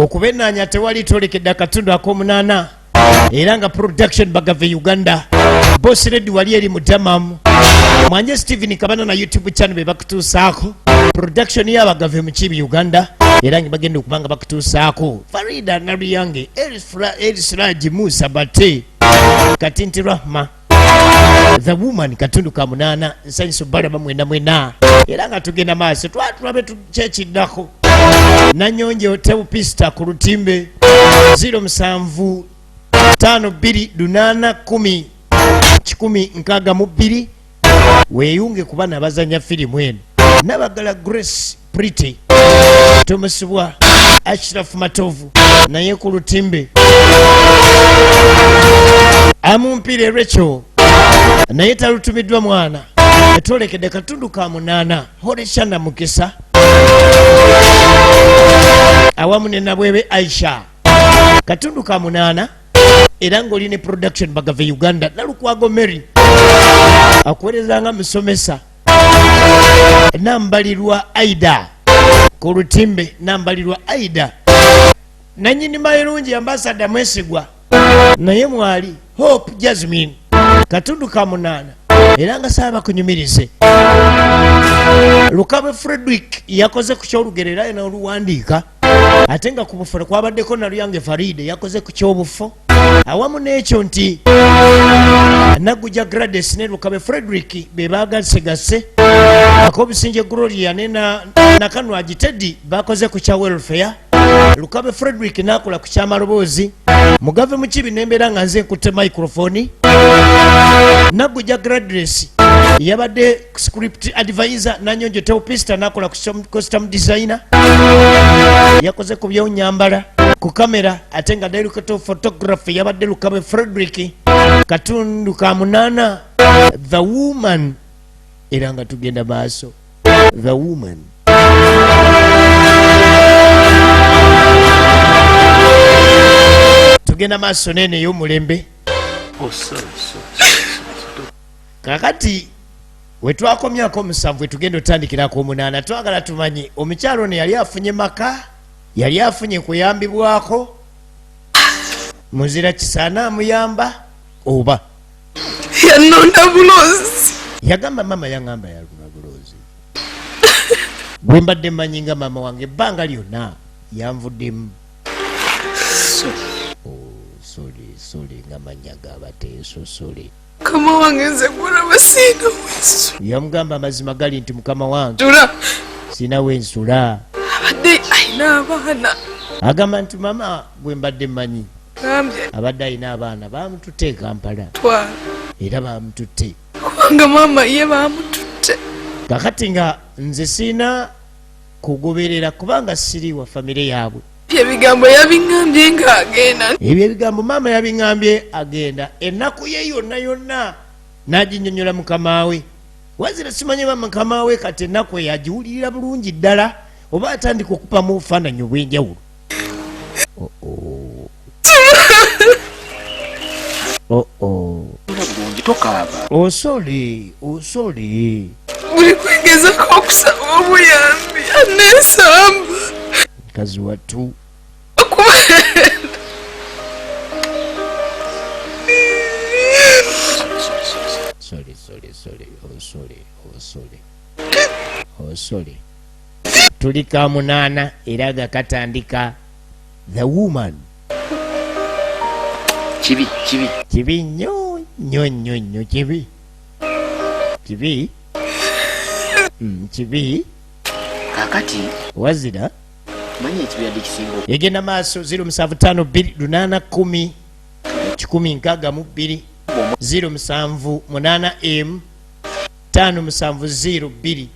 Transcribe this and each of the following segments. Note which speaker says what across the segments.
Speaker 1: okubenanya tewali tolekedde akatundu ak'omunaana era nga production bagave Uganda Boss Lady wali eri mu Damamu Mwanje Steven Kabana na YouTube channel be bakutuusaako production y'abagave mu Kibi Uganda era nga bagenda okubanga bakutuusaako Farida Nabiyange Erisraji Musa Bate Katinti Rahma The Woman katundu ka munaana nsanyusa balaba mwena era nga tugenda maaso twatulabe tukyekidako Nanyonje Hotel Pista ku Lutimbe 07 52 8 10 162 weeyunge ku bana abazanya firimu eno Nabagala Grace Pretty Tomusubwa Ashraf Matovu naye ku Lutimbe Amumpire Rachel naye talutumiddwa mwana etolekedde katundu ka munaana Horeshana Mukisa awamu ne Nabwebe Aisha katundu ka munaana era ng'olina production bagave Uganda Nalukwago Mary akuweerezanga musomesa nambalirwa Aida ku Lutimbe nambalirwa Aida nanyini mayirungi ambassador Mwesigwa naye mwali Hope Jasmine katundu ka munaana era nga saaba kunyumirize Lukabe Frederick yakoze ku kyolugerera era oluwandiika ate nga ku bufo kwabaddeko Naluyange Faride yakoze ku kyobufo awamu n'ekyo nti Naguja Gladys ne Lukabe Frederick be baagasegase Akobusinje Gloria ne Nakanwagi Teddy bakoze ku kya welfare Lukabe Frederick nakola ku kyamaloboozi Mugave mu Kibi nembeera nga nze nkutte microphone Naguja Gladys yabadde script advisor Nanyonje Teopista nakola ku costume designer yakoze ku byonyambala ku kamera ate nga director photography yabadde Lukabe Frederick katundu ka munaana The Woman era nga tugenda maaso The Woman tugenda maaso nene y'omulembe kakati wetwakomyako 7 tugenda otandikirako 8 twagala tumanyi omukyalo ne yali afunye maka yali afunye kuyambibwako muzira kisaana amuyamba oba
Speaker 2: yanonda bulozi
Speaker 1: yagamba mama yangamba yaluna bulozi bwe mbadde mmanyi nga mama wange ebbanga lyonna yanvuddemu soli nga manya gabateeso soli
Speaker 2: mukama wange nze kulaba siina wensu
Speaker 1: yamugamba amazima gali nti mukama wange sina wensula
Speaker 2: abadde ayina abaana
Speaker 1: agamba nti mama bwe mbadde mmanyi
Speaker 2: gambye
Speaker 1: abadde ayina abaana bamututte Kampala
Speaker 2: twala
Speaker 1: era bamututte
Speaker 2: kubanga mama ye bamututte
Speaker 1: kakati nga nze siina kugoberera kubanga siri wa famire yaabwe
Speaker 2: ebigambo yabiŋŋambye ng'agenda
Speaker 1: ebyo ebigambo maama yabiŋŋambye agenda ennaku ye yonna n'aginnyonnyola mukama we wazira simanyi ba mukama we kati ennaku yagiwulirira bulungi ddala oba atandika okupamu obufaananyi obw'enjawulo osole
Speaker 2: buli kwegezako okusaba obuyambi aneesamba
Speaker 1: mukazi wattu osole tuli ka munaana era nga katandika The Woman kibi nnyo kibi
Speaker 3: kakati
Speaker 1: wazira
Speaker 3: manyi ekibadde kisinga
Speaker 1: yegenda maaso 0752 1062 07 m 570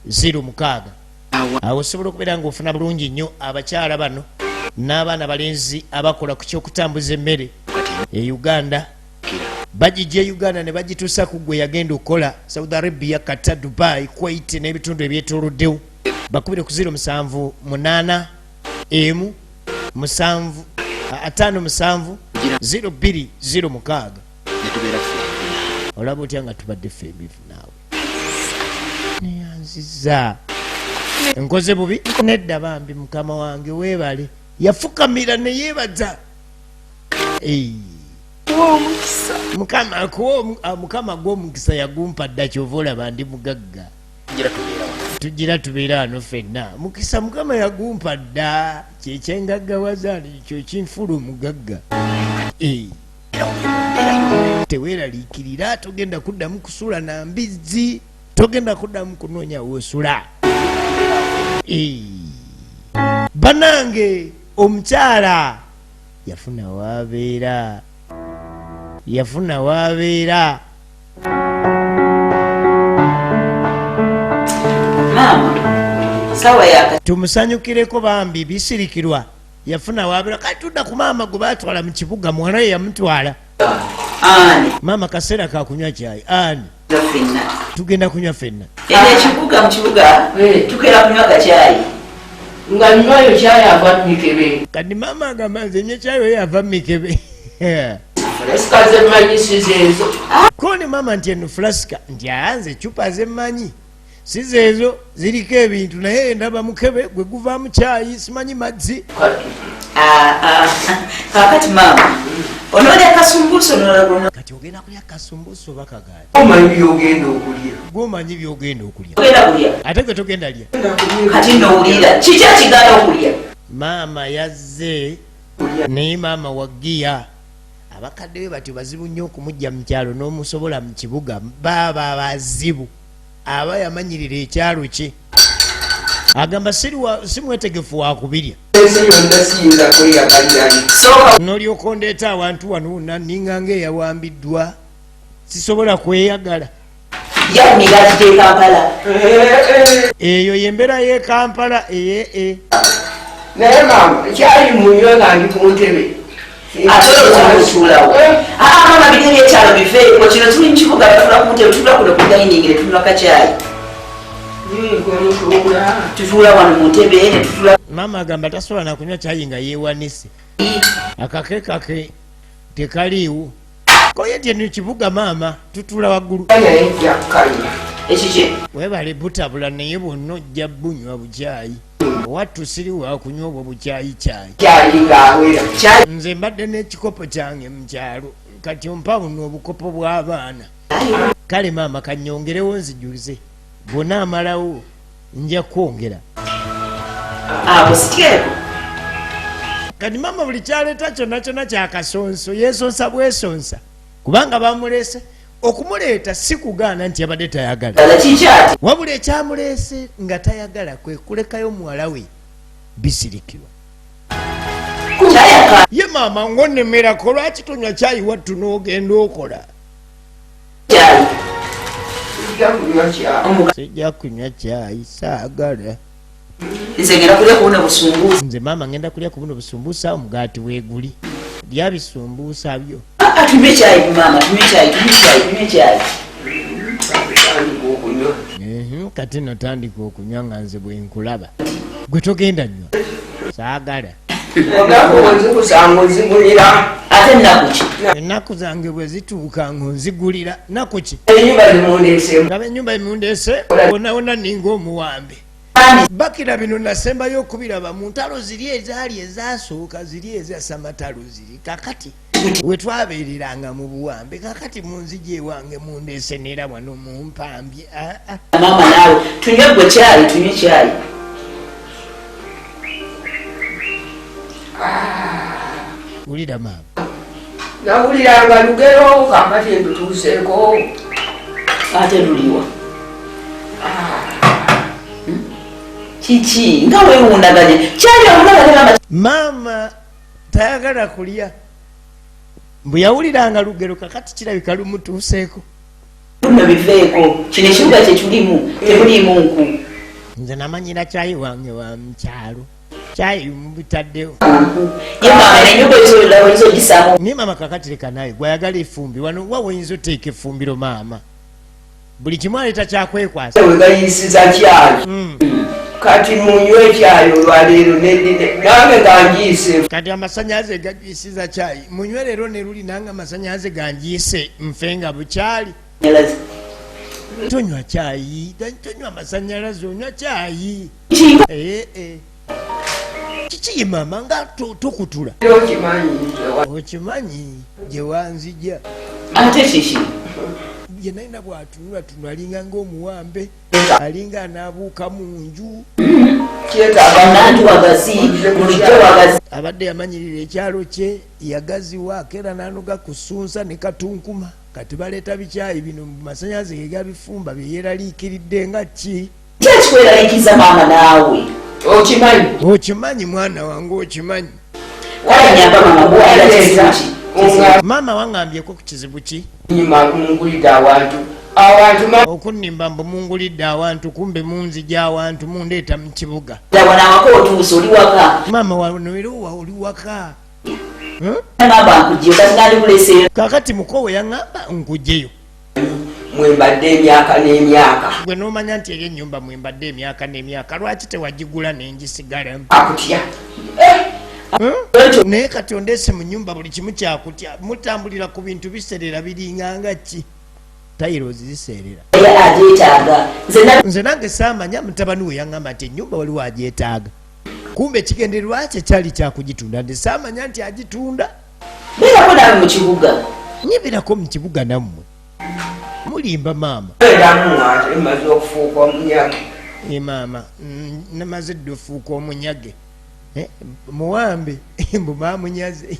Speaker 1: 06 awo osobola okubeera ng'ofuna bulungi nnyo abakyala bano n'abaana balenzi abakola ku kyokutambuza emmere e Uganda bagijja Uganda ne bagituusa ku gwe yagenda okukola Saudi Arabia, Qatar, Dubai, Kuwait n'ebitundu ebyetooloddewo bakubire ku 07 m 570 0206 olaba otya nga tubadde ffe ebivu naawe neyanziza nkoze bubi nedda bambi mukama wange weebale yafukamira ne yeebaza
Speaker 2: omukisa
Speaker 1: mukama gw'omukisa yagumpa dda kyova olaba ndi mugagga tugira tubeera wano ffenna mukisa mukama yagumpa dda kyekyengaggawazaani kyo kinfula omugagga teweeraliikirira togenda kuddamu kusula na mbizzi togenda kuddamu kunoonya woosula banange omukyala yafuna waabeera tumusanyukireko bambi bisirikirwa yafuna waabeera kati tudda ku maama gwe baatwala mu kibuga mwana ye yamutwala maama kaseera kakunywa kyayi ani tugenda kunywa ffenna
Speaker 4: ekibuga mu kibuga tukeera kunywa kacyayi nga nywayo kyayi ava mikebe
Speaker 1: kati maama agamba nze nye kyayi yava mikebe
Speaker 4: fulasika zemmanyi sizeezo
Speaker 1: koni maama nti eno fulasika nti anze cupa zemmanyi sizeezo ziriko ebintu naye ndaba mukebe gwe guvaamu kyayi simanyi mazzi
Speaker 4: kakati maama onoolya kasumbuuso nolagona
Speaker 1: kati ogenda kulya kasumbuuso oba kagaali
Speaker 4: omanyi byogenda okulya
Speaker 1: gwomanyi byogenda okulya
Speaker 4: ogenda kulya
Speaker 1: ate gwe togenda lya
Speaker 4: kati nowulira kiki ekigana okulya
Speaker 1: maama yazze naye maama waggiya abakadde be batyo bazibu nnyo okumujja mu kyalo n'omusobola mu kibuga baaba bazibu aba yamanyirira ekyalo kye agamba simwetegefu wakubirya n'olyoka ondeeta awantu wano wonna ninga ng'eyawambiddwa sisobola kweyagala eyo yembeera y'e Kampala
Speaker 4: naye maama kyali munywe nga ndi ku ntebe maama biri ebyekyalo biveeko kino tuli mukibuga tutula ku ntebe tutula kuno ku dayiningire tutula kacyayi tutuula wano mu ntebe netutula
Speaker 1: maama agamba tasobola nakunywa kyayi nga yeewanise akakekake tekaliiwo koye tyeno kibuga maama tutula waggulu
Speaker 4: ekiki
Speaker 1: webale butabula naye bwonna ojja bunywa bukyayi wattu siri wakunywa obwo bukyayi kyayi nze mbadde n'ekikopo kyange mu kyalo kati ompa buno obukopo bw'abaana kale maama kanyongerewo nzijulize bwona amalawo nja kwongera kati maama buli kyaleeta kyonna kyonna kyakasonso yeesonsa bwesonsa kubanga bamuleese okumuleeta si kugaana nti abadde tayagala wabula ekyamuleese nga tayagala kwe kulekayo muwala we bisirikirwa ye maama ngonemerako lwaki tonywa kyayi wattu n'ogenda okola sijja kunywa kyayi saagala nze maama ngenda kulya ku buno busumbuusa omugaati weeguli lya bisumbuusa byo kati notandika okunywa nga nze bwe nkulaba gwe togenda nywa saagala ennaku zange bwe zituuka ng'onzigulira nakuki ngaba ennyumba emundeese wonawona ninga omuwambe bakira bino nasembayo okubiraba mu ntalo ziri ezaali ezasooka ziri ezasamatalo ziri kakati wetwabeereranga mu buwambe kakati munzije ewange mundeese neera wano mumpambye
Speaker 4: maama naawe tunywe gwe kyayi tunywe kyayi
Speaker 1: wulira maama
Speaker 4: nawuliranga lugero kakati ndutuuseeko ate luliwa kiki nga weewundaganye kyali omulagane
Speaker 1: maama tayagala kulya mbu yawuliranga lugero kakati kirabika lumutuuseeko
Speaker 4: luno biveeko kino ekibuga kyetulimu temulimu nku
Speaker 1: nze namanyira kyayi wange wa mukyalo kyayi mubitaddewo
Speaker 4: ye maama nenyumba oyinza ogisaamu
Speaker 1: naye maama kakati leka naye gwayagala efumbi wano wa woyinza oteeka effumbiro maama buli kimu aleeta kyakwekwasa
Speaker 4: wegayisiza kyayi kati munywe ekyayi olwaleero nange ganjiise
Speaker 1: kati amasanyalaze gajwisiza kyayi munywe leero ne luli nange amasanyalaze ganjiise nfe nga bukyali tonywa kyayi tonywa amasanyalaze onywa kyayi kiki mama nga tokutula okimanyi gye wanzija
Speaker 4: ate kiki
Speaker 1: ye nalina bwatunula tunula alinga ng'omuwambe alinga anaabuuka mu nju
Speaker 4: banantu wagazi bulijjo wagazi
Speaker 1: abadde yamanyirira ekyalo kye yagaziwaako era n'anoga kusunsa ne katunkuma kati baleeta bikyayi bino mu masanyazi ge gabifumba byeyeraliikiridde nga ki
Speaker 4: kyekikweraliikiriza maama naawe
Speaker 1: okimanyi mwana wange okimanyi
Speaker 4: walanyamba mama bwayira
Speaker 1: maama waŋŋambyeko ku kizibu ki
Speaker 2: mungulidde abantu
Speaker 1: okunnimba mbu mungulidde awantu kumbe munzija awantu mundeeta mu kibuga
Speaker 4: wanawako otuuse oli waka
Speaker 1: maama wanoerowa oli waka
Speaker 4: ngamba nkujjeyo kati nandi kuleseyo
Speaker 1: kakati mukowe yaŋŋamba nkujjeyo
Speaker 2: mwembadde emyaka n'emyaka
Speaker 1: gwe n'omanya nti eri ennyumba mwembadde emyaka n'emyaka lwaki tewagigula nengisigalamu
Speaker 2: akutya
Speaker 1: naye kati ondeese mu nyumba buli kimu kyakutya mutambulira ku bintu biserera biringanga ki tayirozi ziseerera
Speaker 4: agyetaaga
Speaker 1: nze nange saamanya mutabani we yaŋŋamba nti ennyumba waliwo agyetaaga kumbe ekigendererwa kye kyali kyakugitunda nti saamanya nti agitunda
Speaker 4: beerako nawe mu kibuga
Speaker 1: nyibirako mu kibuga nammwe mulimba maama
Speaker 2: eramu emaze okufuuka omunyage
Speaker 1: maama namaze dde ofuuka omunyage muwambe mbu maamunyaze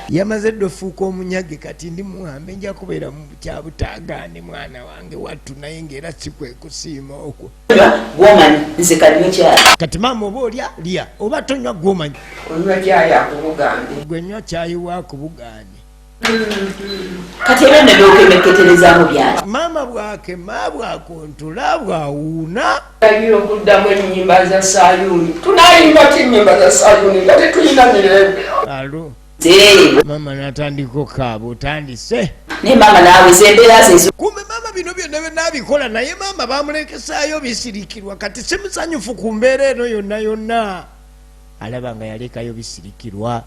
Speaker 1: yamaze dde ofuuka omunyage kati ndi muwambe nja kubeera mu kyabutaagaane mwana wange wattu naye ngaera sikwekusiima okwo
Speaker 4: gwomanyi nze kaliyo kyali
Speaker 1: kati maama oba olya lya oba tonywa gwomanyi
Speaker 2: onywa kyayi akubugambye
Speaker 1: gwenywa kyayi wakubugaane
Speaker 4: kati era nebyokemeketerezaamu byali
Speaker 1: maama bwakema bwakontula bwawuuna
Speaker 2: ayira okuddamu ennyimba za sayuni tunayimba ti ennyimba za sayuni nga tetulina mirembe
Speaker 1: alo maama natandika okaaba otandise
Speaker 4: naye maama naawe zembeera zezo
Speaker 1: kumbe maama bino byonna byenabikola naye maama bamulekesaayo bisirikirwa kati simusanyufu ku mbeera eno yonna yonna alaba nga yalekayo bisirikirwa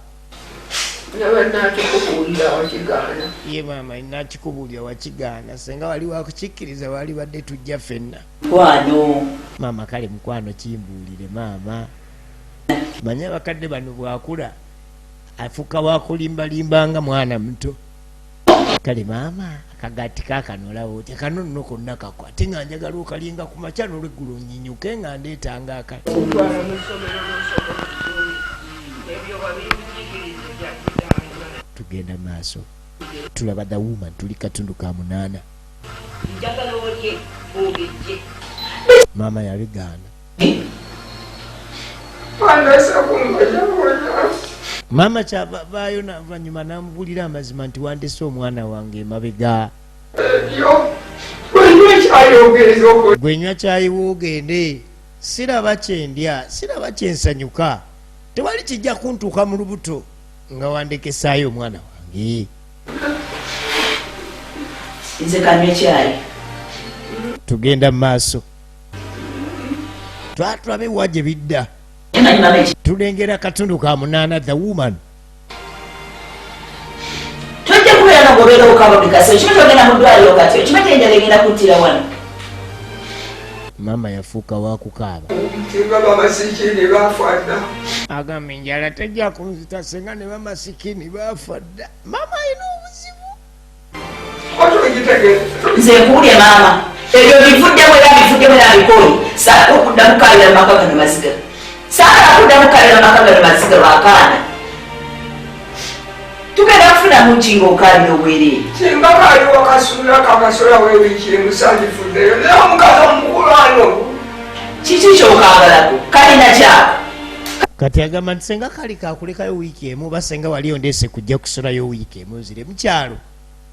Speaker 2: nabanakikubuulira wakigaana
Speaker 1: ye maama nakikubuulira wakigaana senga wali wakukikkiriza wali badde tujja ffenna
Speaker 4: kwano
Speaker 1: maama kale mukwano kimbuulire maama manye abakadde bano bwakula afuka wakulimbalimbanga mwana muto kale maama akagati kakanolawo oti kano nno konna kakwa ate nga njagala okalinga ku makya n'olweggulo nyinyuke nga ndeetanga akati tugenda maaso tulaba the woman tuli katundu ka 8 maama yabigaana maama kyavaayo navanyuma namubulira amazima nti wandese omwana wange emabega gwenywa kyayi woogende siraba kyendya siraba kyensanyuka tewali kijja kuntuuka mu lubuto nga wandekesaayo omwana wange
Speaker 4: nze kanywe kyayi
Speaker 1: tugenda mu maaso twatulabe wa gye bidda tulengera katundu ka 8 the woman
Speaker 4: tojja kubeera nogobeera okababikase kiba kyogenda mu ddwaliro kati kiba kyenjala egenda kuttira wano
Speaker 1: maama yafuuka wakukaaba
Speaker 2: bamasikini bafadda
Speaker 1: agamba enjala tejja kunzita senga ne bamasikini bafadda maama alina obuzibu
Speaker 4: nze nkuwulye maama ebyo bivuddemu era bikoli saala okuddamu kalira mu maka gano maziga saala okuddamu kalira mu maka gano maziga lwakaana tugenda kufunamu ki ng'okalira obwereere
Speaker 2: singa kaaliwo kasuula kakasola wewiiki emusandifuddeyo naye omukazi omukulano
Speaker 4: kiki kyokagalako kalina kyako
Speaker 1: kati agamba nti senga kali kakulekayo wiiki emu oba senga wali ondeese kujja kusolayo wiiki emu nzire mukyalo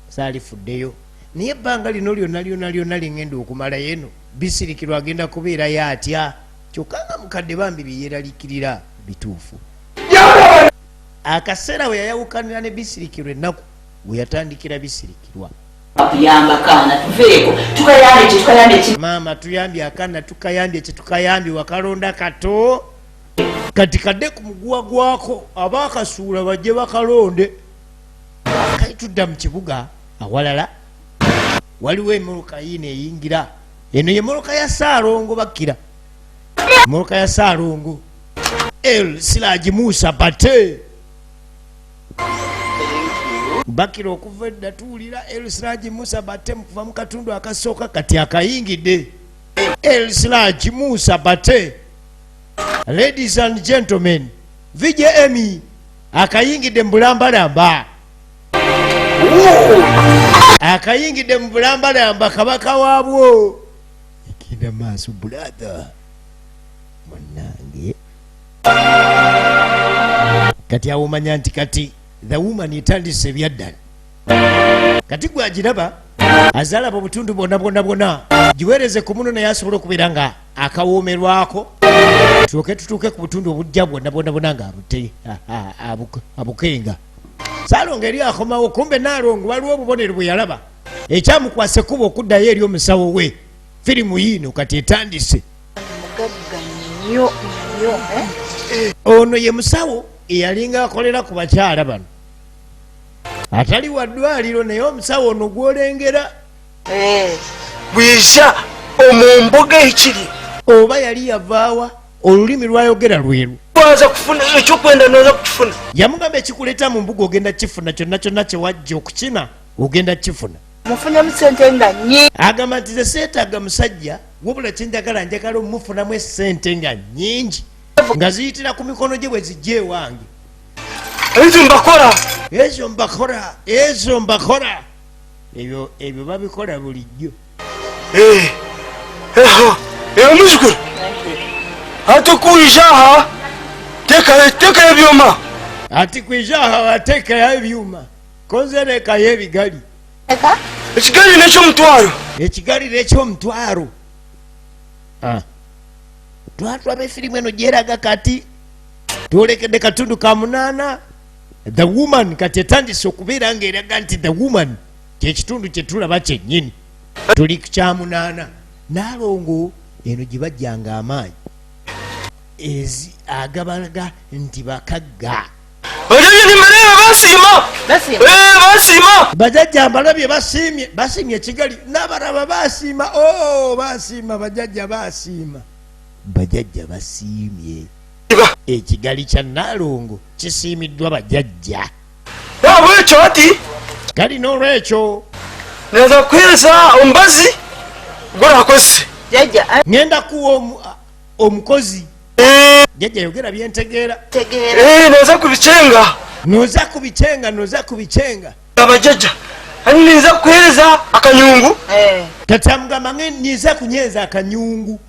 Speaker 1: saalifuddeyo naye ebbanga lino lyonna lyengenda okumala yeno bisirikirwa agenda kubeerayo atya kyokka nga mukadde bambi byeyeralikirira bituufu akaseera we yayawukanira ne bisirikirwa ennaku we yatandikira bisirikirwa
Speaker 4: akuyamba kaana tuveeko tukayambye ki
Speaker 1: maama tuyambye akaana tukayambye kye tukayambye wakalonda kato kati kadde ku muguwa gwako abaakasuula bajje bakalonde kali tudda mu kibuga awalala waliwo emoloka yiino eyingira eno ye moloka ya Saalongo bakkira moloka ya Saalongo El Siraji Musa Bate. Bakira okuva edda tuwulira El Siraji Musa Bate mukuva mu katundu akasooka kati akayingidde. El Siraji Musa Bate. Ladies and gentlemen, VJM akayingidde mu bulambalamba. Akayingidde mu bulambalamba kabaka waabwo. Ekida maaso brother. Mwanange. Kati awo manya nti kati the woman etandise ebyaddala. Kati gwe agiraba azalaba obutundu bonna giweereze ku muno naye asobola okubeera nga akawoomerwako tutuuke ku butundu obujja bwonna nga abukenga. Saalongo eri akomawo kumbe Naalongo waliwo obubonero bwe yalaba ekyamukwasa kuba okuddayo eri omusawo we. Firimu yiino kati etandise. Ono ye musawo eyalinga akolera ku bakyala bano atali wa ddwaliro naye omusawo ono gwolengera
Speaker 5: bwisha omumboga ekiri
Speaker 1: oba yali yavaawa olulimi lwayogera lweru
Speaker 5: waza kufuna ekyokwenda noza kukifuna
Speaker 1: yamugamba ekikuleeta mu mbuga ogenda kifuna kyonna kyewajja okukina ogenda kifuna
Speaker 6: mufunemu sente nga nyi
Speaker 1: agamba nti ze seetaaga musajja wabula njagala omumufunamu esente nga nnyingi nga ziyitira ku mikono gye bwe zijja ewange. ezo mbakora ebyo babikola bulijjo.
Speaker 5: muzukulu ate kuijaha teka ebyuma
Speaker 1: ati kuijaha watekayo ebyuma konzerekayo ebigali
Speaker 5: ekigali nekyomutwalo
Speaker 1: ekyomutwalo. Twatulaba efirimu eno gyeraga kati twolekedde katundu ka 8 the woman kati etandise okubeera ng'eraga nti the woman kyekitundu kyetulaba kyennyini tuli ku kya 8. Naalongo eno gye bajjanga amaanyi agabalaga nti bakagga bajajja mbalabye basiimye ekigali n'abalaba basiima basiima bajajja basiima ekigali kya Naalongo kisiimiddwa bajajja
Speaker 5: bwekyo ati
Speaker 1: kali n'olwekyo
Speaker 5: neza kuheereza omubazi gwolakozese
Speaker 1: ngenda kuwa omukozi jajja yogera byentegeera
Speaker 5: noza kubicenga
Speaker 1: noza kubicenga
Speaker 5: abajajja ani niza kuheereza akanyungu
Speaker 1: kati amugamba niza kunyweza akanyungu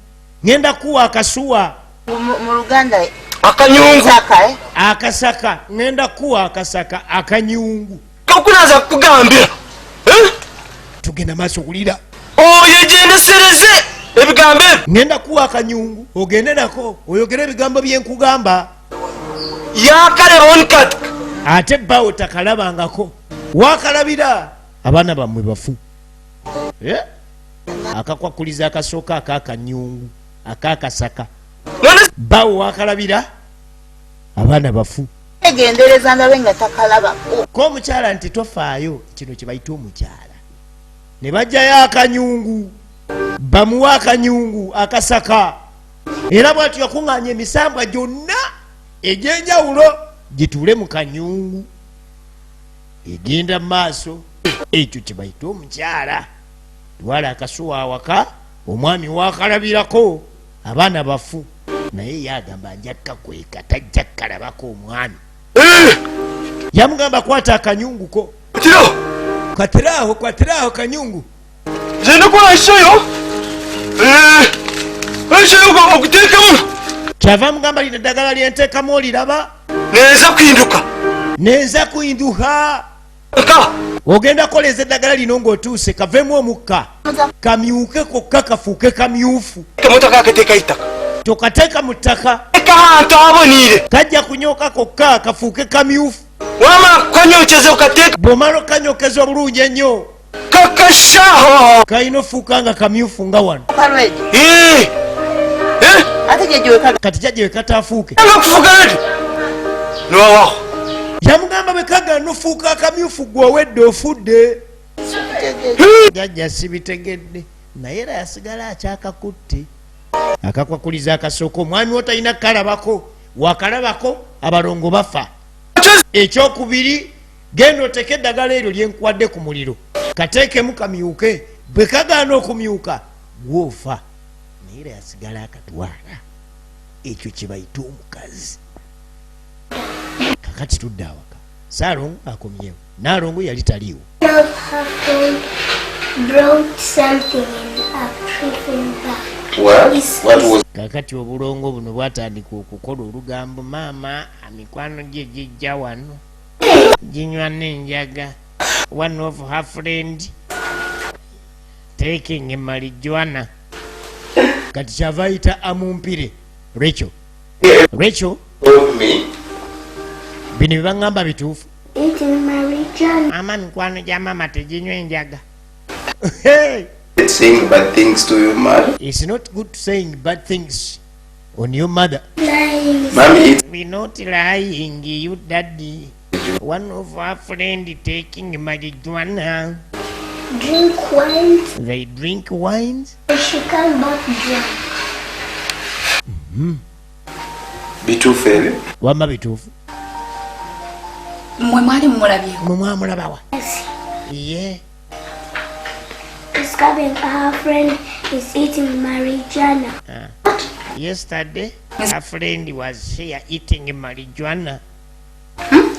Speaker 1: ngenda kuwa akasuwa
Speaker 6: mu Luganda
Speaker 5: akanyungu
Speaker 1: akasaka ngenda kuwa akasaka akanyungu
Speaker 5: kakunaza kugambira
Speaker 1: tugenda maaso kulira
Speaker 5: yegendesereze ebigambo ebyo
Speaker 1: ngenda kuwa akanyungu ogende nako oyogere ebigambo byenkugamba
Speaker 5: yakalebonkat
Speaker 1: ate bawo takalabangako wakalabira abaana bammwe bafu akakwakuliza akasooka akakanyungu akakasaka bawo wakalabira abaana bafu
Speaker 6: egendereza ndabe nga takalabako
Speaker 1: ko omukyala nti tofaayo kino kye bayita omukyala ne bajjayo akanyungu bamuwa akanyungu akasaka era bwatyo yakuŋŋaanya emisambwa gyonna egy'enjawulo gituule mu kanyungu egenda mu maaso ekyo kye bayita omukyala twala akasuwa awaka omwami wakalabirako abaana bafu naye yagamba njakka kweka tajja kkalabako omwami yamugamba kwata akanyunguko kwatiraho kanyungu
Speaker 5: zendakola ekyoyo ekyoyo okuteekamu
Speaker 1: kyava mugamba lino eddagala lyenteekamu oliraba neza kuinduka ogenda koleza eddagala lino ng'otuuse kaveemu omukka kamyuke kokka kafuuke kamyufu tokateeka mu ttaka kajja kunyooka kokka kafuuke kamyufu bw'omala okanyokeza obulungi ennyo kalina ofuuka nga kamyufu nga wano kati jajja wekataafuuke yamugamba bekagana ofuuka akamyufu gwowedde ofudde jajja sibitegedde naye era yasigala akyakakutte akakwakuliza akasooka omwami wo talina kalabako wakalabako abalongo bafa. Ekyokubiri, genda oteke eddagala eryo lyenkuwadde ku muliro kateekemu kamyuke, bwe kagaana okumyuka gw'ofa. Naye era yasigala akatwala. Ekyo kye bayita omukazi. Kakati tudde awaka. Saalongo akomyewo. Naalongo yali taliiwo. Kakati obulongo buno bwatandika okukola olugambo, maama mikwano gye gijja wano ginywa n'enjaga, one of her friend taking marijuana. Kati kyava ayita amumpire Rachel. Rachel, bino bye baŋŋamba bituufu? Ama mikwano gya maama teginywa enjaga.
Speaker 7: Saying bad things to your mother.
Speaker 1: It's not good saying bad things on your mother.
Speaker 7: Mommy,
Speaker 1: We're not lying, you daddy. One of our friend taking marijuana.
Speaker 8: Drink wines.
Speaker 1: They drink wines.
Speaker 8: She can't but drink.
Speaker 7: bitufere.
Speaker 1: Wama bituufu.
Speaker 9: Mwe mwali mmulabyeko.
Speaker 1: Mwe mwamulabawa.
Speaker 8: Yes.
Speaker 1: Yeah.
Speaker 8: Discovering her friend is eating marijuana.
Speaker 1: Yesterday, a friend was here eating marijuana.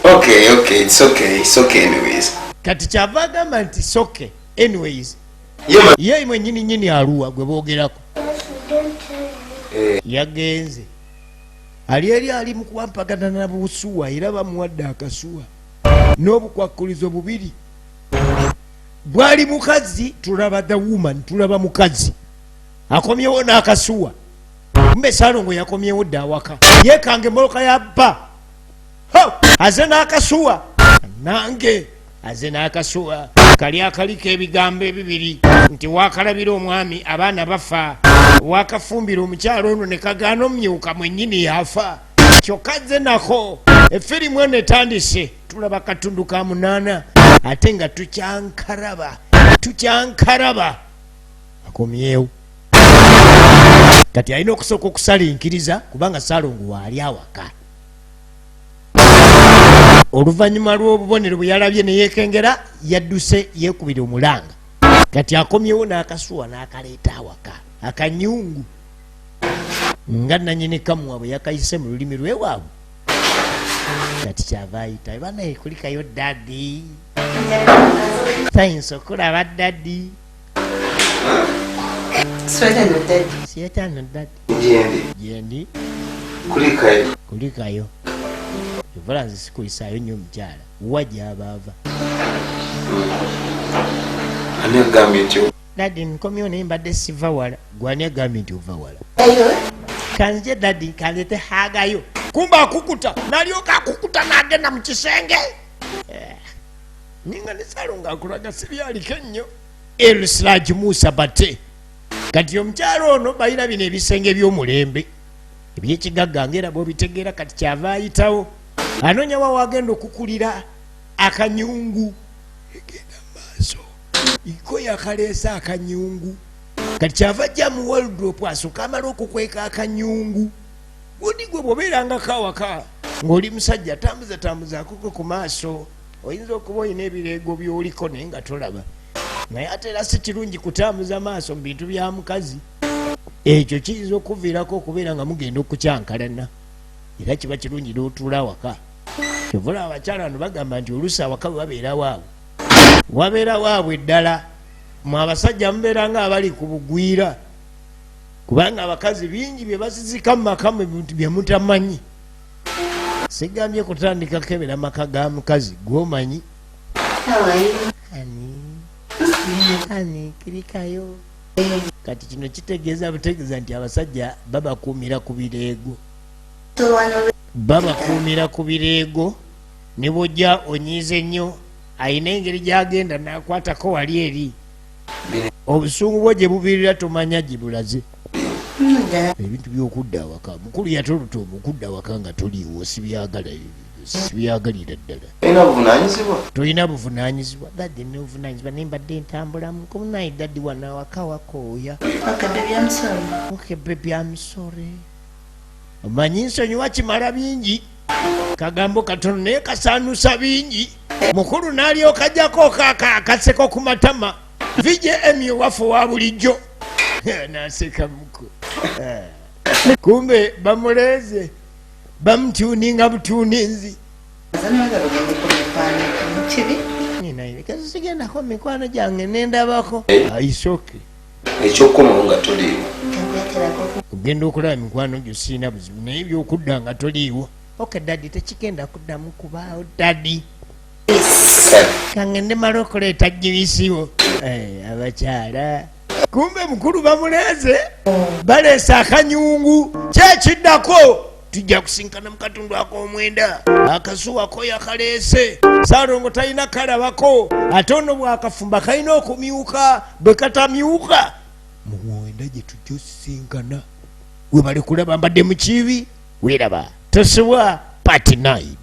Speaker 7: Okay, it's okay anyways.
Speaker 1: Kati kyava agamba nti soke anyways.
Speaker 7: Yeah,
Speaker 1: Ye imwe nyini aluwa gwe boogerako.
Speaker 8: Yes, we don't tell you.
Speaker 1: Yagenze. Ali mu kuwampagana na busuwa era bamuwadde akasuwa. N'obukwakulizo bubiri. Bwali mukazi tulaba the woman, tulaba mukazi. Akomyewo n'akasuwa. Mbe Saalongo yakomyewo dda awaka. Yeekange moloka ya bba. Ho! Aze n'akasuwa. Nange aze n'akasuwa. Kali akaliko ebigambo ebibiri nti waakalabira omwami abaana bafa. Waakafumbira omukyalo ono ne kagaana omumyuka mwennyini yafa. Kyokka zze nako effirimu eno etandise tulaba katundu ka 8 ate nga tukyankaraba akomyewo. Kati alina okusooka okusalinkiriza kubanga Saalongo waali awaka. Oluvannyuma lw'obubonero bwe yalabye ne yeekengera yadduse yeekubira omulanga. Kati akomyewo n'akasuwa n'akaleeta awaka akanyungu nga nannyini kamuwa bwe yakayise mu lulimi lw'ewaabwe. Kati kyava ayita banaye kulikayo daddy. Thanks okulaba daddy. Sweta no daddy. Jendi. Kulikayo. Evolanzi sikulisaayo nnyo omukyala. Wa gy'abaava.
Speaker 7: ani agambye nti
Speaker 1: Daddy nkomyewo naye mbadde siva wala. Gwani agambye nti ova wala. Kanzije daddy kaleete haagayo. Kumba akukuta. Nalyoka akukuta n'agenda mu kisenge. Ninga ne Saalongo akulaga sibyaliko ennyo. Elsiraj Musa Bate. Kati omukyalo ono balina bino ebisenge by'omulembe. Eby'ekigagga ng'era bw'obitegeera kati kyava ayitawo. Anoonya wa wagenda okukulira akanyungu. Egenda maaso. Iko yakaleesa akanyungu. Kati kyava ajja mu wardrobe asooka amala okukweka akanyungu. Bw'odi gwe bw'obeerangako awaka ng'oli musajja tambuza akoko ku maaso. Oyinza okuba olina ebireego by'oliko naye nga tolaba. Naye ate era si kirungi kutambuza maaso mu bintu bya mukazi. Ekyo kiyinza okuviirako okubeera nga mugenda okukyankalana. Era kiba kirungi n'otuula awaka. Kyovula abakyala bano bagamba nti oluusi awaka bwe babeera waabwe. Wabeera waabwe ddala. Mu abasajja mubeera nga abali ku bugwira. Kubanga abakazi bingi bye basizika mu maka mu bintu bye mutamanyi. Sigambye kutandika kebera maka ga mukazi gw'omanyi. Ani kirikayo. Kati kino kitegeeza butegeeza nti abasajja babakuumira ku bireego. Babakuumira ku bireego ne bw'ojja onyiize ennyo ayina engeri gy'agenda n'akwatako wali eri. Obusungu bwo gye buviirira tomanya gye bulaze. Ebintu by'okudda awaka mukulu yatoluta omukudda awaka nga toliiwo sibyagalira ddala. Tolina buvunaanyizibwa. Daddy nina obuvunaanyizibwa naye mbadde ntambulamu. Komunayi daddy wano awaka wakooya. Okay baby I'm sorry. omanyi nsonyiwa kimala bingi kagambo katono naye kasaanusa bingi mukulu n'alyoka ajjako akaseko ku matama vjm waffe wa bulijjo naseka muku kumbe bamuleeze bamutuuninga butuuninzi kasigendako mikwano gyange nendabako aisoke
Speaker 7: ekyokukomawo nga toliiwo
Speaker 1: ogenda okulaba mikwano gyo siina buzibu naye byokudda nga toliiwo oke dadi tekigenda kuddamu kubaawo dadi kangende mala okuleeta jibisiwo abakyala kumbe mukulu bamuleeze baleese akanyungu kyekiddako tujja kusinkana mu katundu ak'omwenda akasuwako yakaleese Saalongo talina kalabako ate ono bwakafumba kalina okumyuka bwe katamyuka mu mwenda gye tujja osisinkana we bali kulaba mbadde mu kibi weeraba tosibwa party night